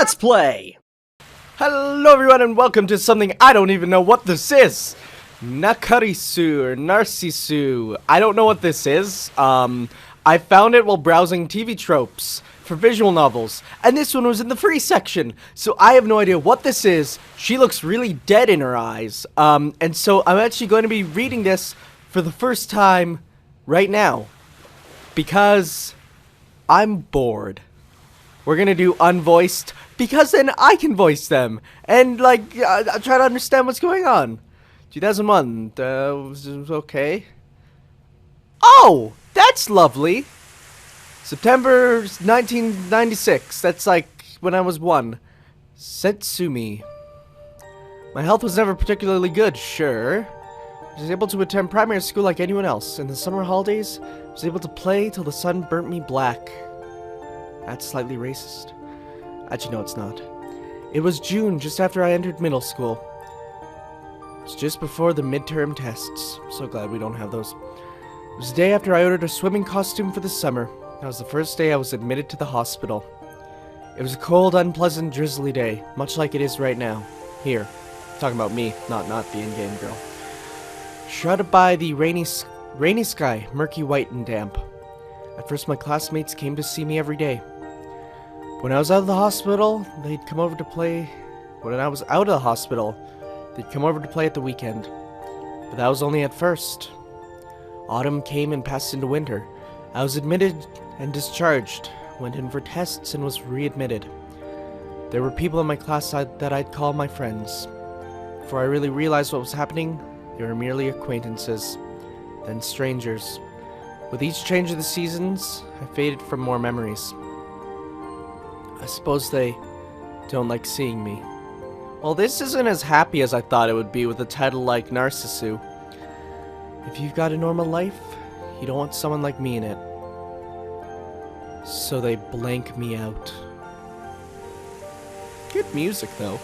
Let's play! Hello everyone and welcome to something I don't even know what this is! Nakarisu or Narcisu. I don't know what this is. I found it while browsing TV tropes for visual novels, and this one was in the free section, so I have no idea what this is. She looks really dead in her eyes, and so I'm actually going to be reading this for the first time right now, because I'm bored. We're gonna do unvoiced, because then I can voice them, and I'll try to understand what's going on. 2001, was okay. Oh, that's lovely. September 1996, that's like when I was 1. Setsumi. My health was never particularly good, sure. I was able to attend primary school like anyone else. In the summer holidays, I was able to play till the sun burnt me black. That's slightly racist. Actually, no, it's not. It was June, just after I entered middle school. It's just before the midterm tests. I'm so glad we don't have those. It was the day after I ordered a swimming costume for the summer. That was the first day I was admitted to the hospital. It was a cold, unpleasant, drizzly day, much like it is right now. Here. Talking about me, not the in-game girl. Shrouded by the rainy sky, murky, white, and damp. At first my classmates came to see me every day. When I was out of the hospital, they'd come over to play. When I was out of the hospital, they'd come over to play at the weekend. But that was only at first. Autumn came and passed into winter. I was admitted and discharged, went in for tests and was readmitted. There were people in my class that I'd call my friends. Before I really realized what was happening, they were merely acquaintances, then strangers. With each change of the seasons, I faded from more memories. I suppose they don't like seeing me. Well, this isn't as happy as I thought it would be with a title like Narcisu. If you've got a normal life, you don't want someone like me in it. So they blank me out. Good music, though.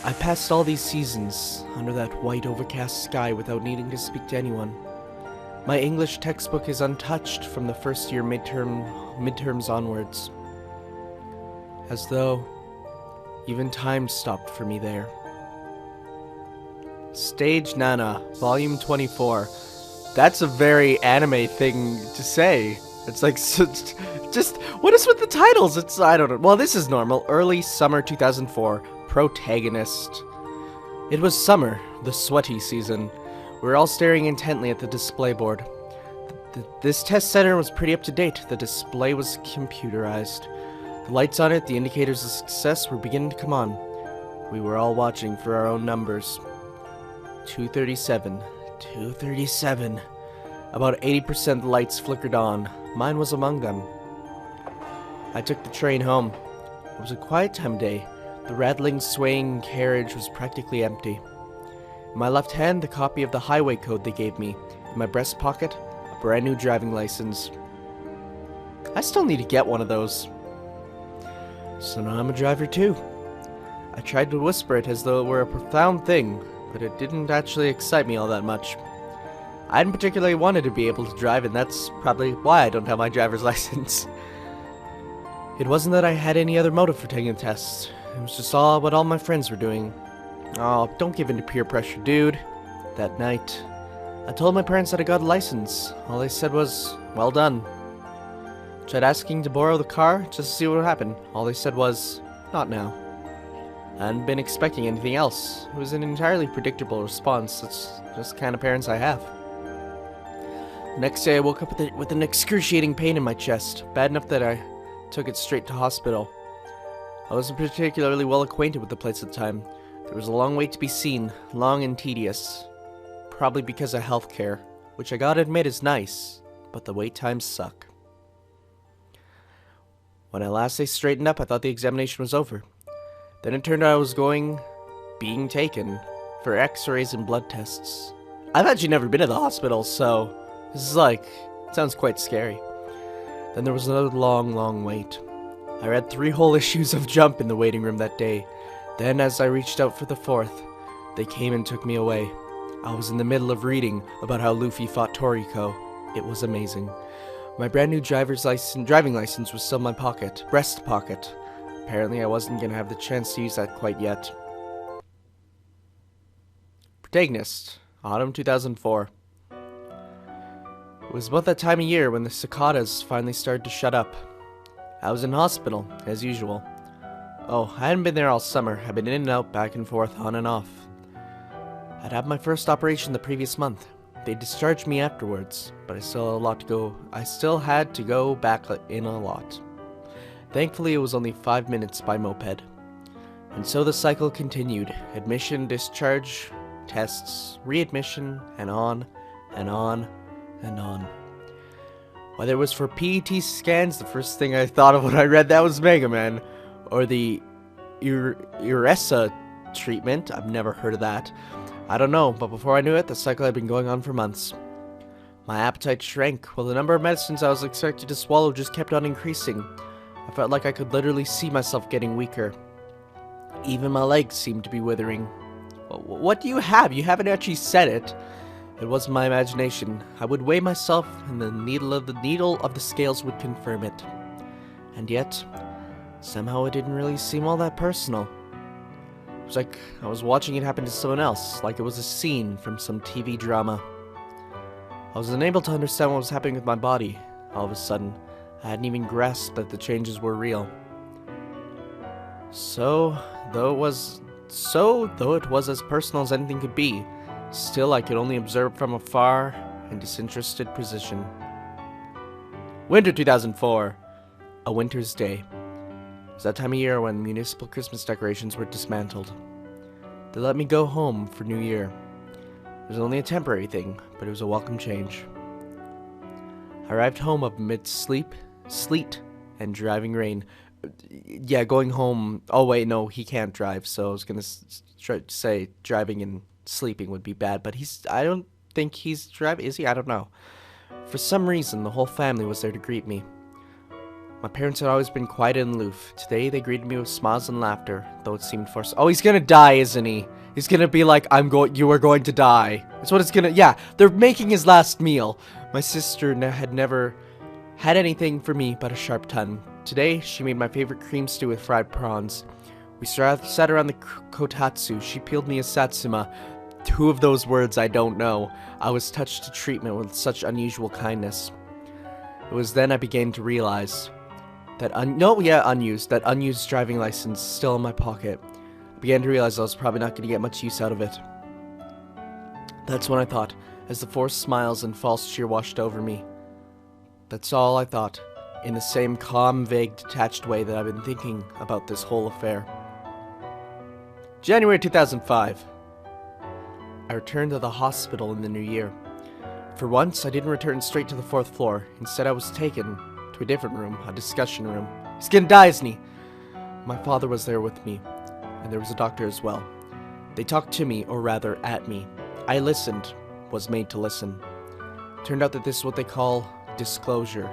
I passed all these seasons under that white overcast sky without needing to speak to anyone. My English textbook is untouched from the first year midterms onwards. As though even time stopped for me there. Stage Nana, Volume 24. That's a very anime thing to say. It's like, just, what is with the titles? I don't know. Well, this is normal. Early summer 2004. Protagonist. It was summer, the sweaty season. We were all staring intently at the display board. This test center was pretty up to date. The display was computerized. The lights on it, the indicators of success, were beginning to come on. We were all watching for our own numbers. 237. 237. About 80% of the lights flickered on. Mine was among them. I took the train home. It was a quiet time of day. The rattling, swaying carriage was practically empty. In my left hand, the copy of the highway code they gave me. In my breast pocket, a brand new driving license. I still need to get one of those. So now I'm a driver too. I tried to whisper it as though it were a profound thing, but it didn't actually excite me all that much. I hadn't particularly wanted to be able to drive, and that's probably why I don't have my driver's license. It wasn't that I had any other motive for taking the test. It was just what all my friends were doing. Oh, don't give in to peer pressure, dude. That night, I told my parents that I got a license. All they said was, well done. Tried asking to borrow the car just to see what would happen. All they said was, not now. I hadn't been expecting anything else. It was an entirely predictable response. That's just the kind of parents I have. The next day I woke up with an excruciating pain in my chest, bad enough that I took it straight to hospital. I wasn't particularly well acquainted with the place at the time. There was a long wait to be seen, long and tedious. Probably because of healthcare, which I gotta admit is nice, but the wait times suck. When at last they straightened up, I thought the examination was over. Then it turned out I was being taken for x-rays and blood tests. I've actually never been to the hospital, so this is sounds quite scary. Then there was another long wait. I read 3 whole issues of Jump in the waiting room that day. Then, as I reached out for the 4th, they came and took me away. I was in the middle of reading about how Luffy fought Toriko. It was amazing. My brand new driving license was still in my breast pocket. apparently I wasn't gonna have the chance to use that quite yet. Protagonist, autumn 2004. It was about that time of year when the cicadas finally started to shut up. I was in hospital, as usual. Oh, I hadn't been there all summer. I'd been in and out, back and forth, on and off. I'd had my first operation the previous month. They discharged me afterwards, but I still had to go back in a lot. Thankfully, it was only 5 minutes by moped. And so the cycle continued. Admission, discharge, tests, readmission, and on, and on, and on. Whether it was for PET scans, the first thing I thought of when I read that was Mega Man. Or the Uresa treatment. I've never heard of that. I don't know, but before I knew it, the cycle had been going on for months. My appetite shrank, while the number of medicines I was expected to swallow just kept on increasing. I felt like I could literally see myself getting weaker. Even my legs seemed to be withering. What do you have? You haven't actually said it. It wasn't my imagination. I would weigh myself, and the needle of the scales would confirm it. And yet, somehow it didn't really seem all that personal. It was like I was watching it happen to someone else, like it was a scene from some TV drama. I was unable to understand what was happening with my body. All of a sudden, I hadn't even grasped that the changes were real. Though it was as personal as anything could be, still I could only observe from a far and disinterested position. Winter 2004. A winter's day. It was that time of year when municipal Christmas decorations were dismantled. They let me go home for New Year. It was only a temporary thing, but it was a welcome change. I arrived home amid sleet, and driving rain. Yeah, going home... Oh wait, no, he can't drive, so I was gonna say driving and sleeping would be bad, but I don't think he's driving, is he? I don't know. For some reason, the whole family was there to greet me. My parents had always been quiet and aloof. Today, they greeted me with smiles and laughter, though it seemed forced. Oh, he's gonna die, isn't he? He's gonna be like, you are going to die. That's what it's gonna, yeah, they're making his last meal. My sister had never had anything for me but a sharp tongue. Today, she made my favorite cream stew with fried prawns. We sat around the kotatsu. She peeled me a satsuma. 2 of those words I don't know. I was touched to treatment with such unusual kindness. It was then I began to realize that unused driving license still in my pocket. I began to realize I was probably not going to get much use out of it. That's when I thought, as the forced smiles and false cheer washed over me. That's all I thought, in the same calm, vague, detached way that I've been thinking about this whole affair. January 2005. I returned to the hospital in the new year. For once, I didn't return straight to the 4th floor. Instead, I was taken to a different room, a discussion room. He's gonna die, isn't he? My father was there with me, and there was a doctor as well. They talked to me, or rather, at me. I listened, was made to listen. Turned out that this is what they call disclosure.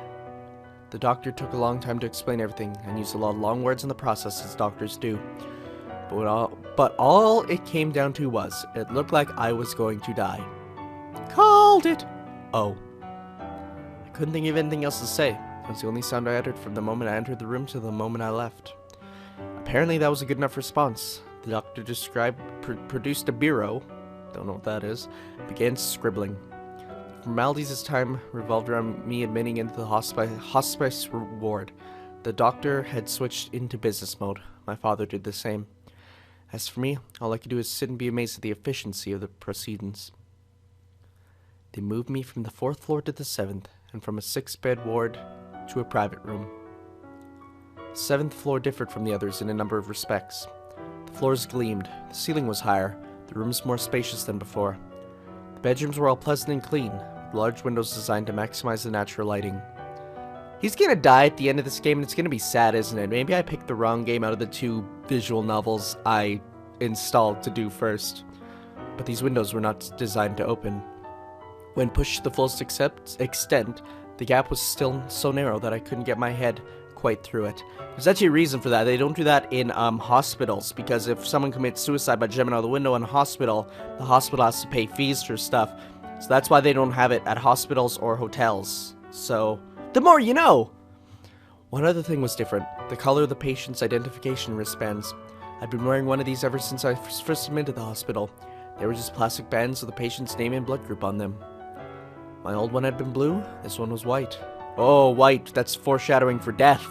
The doctor took a long time to explain everything, and used a lot of long words in the process, as doctors do. But all it came down to was, it looked like I was going to die. Called it! Oh. I couldn't think of anything else to say. It was the only sound I uttered from the moment I entered the room to the moment I left. Apparently that was a good enough response. The doctor produced a bureau, don't know what that is, began scribbling. The formalities this time revolved around me admitting into the hospice ward. The doctor had switched into business mode. My father did the same. As for me, all I could do is sit and be amazed at the efficiency of the proceedings. They moved me from the 4th floor to the 7th, and from a 6-bed ward to a private room. The 7th floor differed from the others in a number of respects. The floors gleamed, the ceiling was higher, the rooms more spacious than before. The bedrooms were all pleasant and clean, with large windows designed to maximize the natural lighting. He's gonna die at the end of this game, and it's gonna be sad, isn't it? Maybe I picked the wrong game out of the 2 visual novels I installed to do first. But these windows were not designed to open. When pushed to the fullest extent, the gap was still so narrow that I couldn't get my head quite through it. There's actually a reason for that. They don't do that in hospitals, because if someone commits suicide by jumping out the window in a hospital, the hospital has to pay fees for stuff. So that's why they don't have it at hospitals or hotels. So, the more you know! One other thing was different. The color of the patient's identification wristbands. I'd been wearing one of these ever since I first admitted the hospital. They were just plastic bands with the patient's name and blood group on them. My old one had been blue, this one was white. Oh, white, that's foreshadowing for death.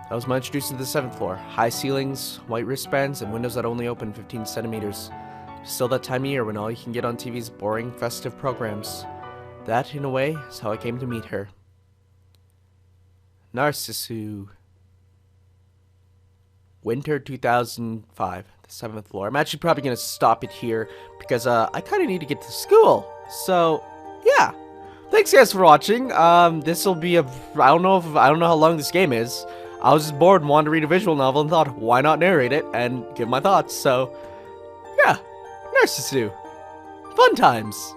I was introduced to the 7th floor. High ceilings, white wristbands, and windows that only open 15 centimeters. Still that time of year when all you can get on TV is boring, festive programs. That, in a way, is how I came to meet her. Narcissu. Winter 2005, the 7th floor. I'm actually probably going to stop it here because I kind of need to get to school. So, yeah. Thanks guys for watching. This will be I don't know how long this game is. I was just bored and wanted to read a visual novel and thought, why not narrate it and give my thoughts? So, yeah. Narcissu. Fun times.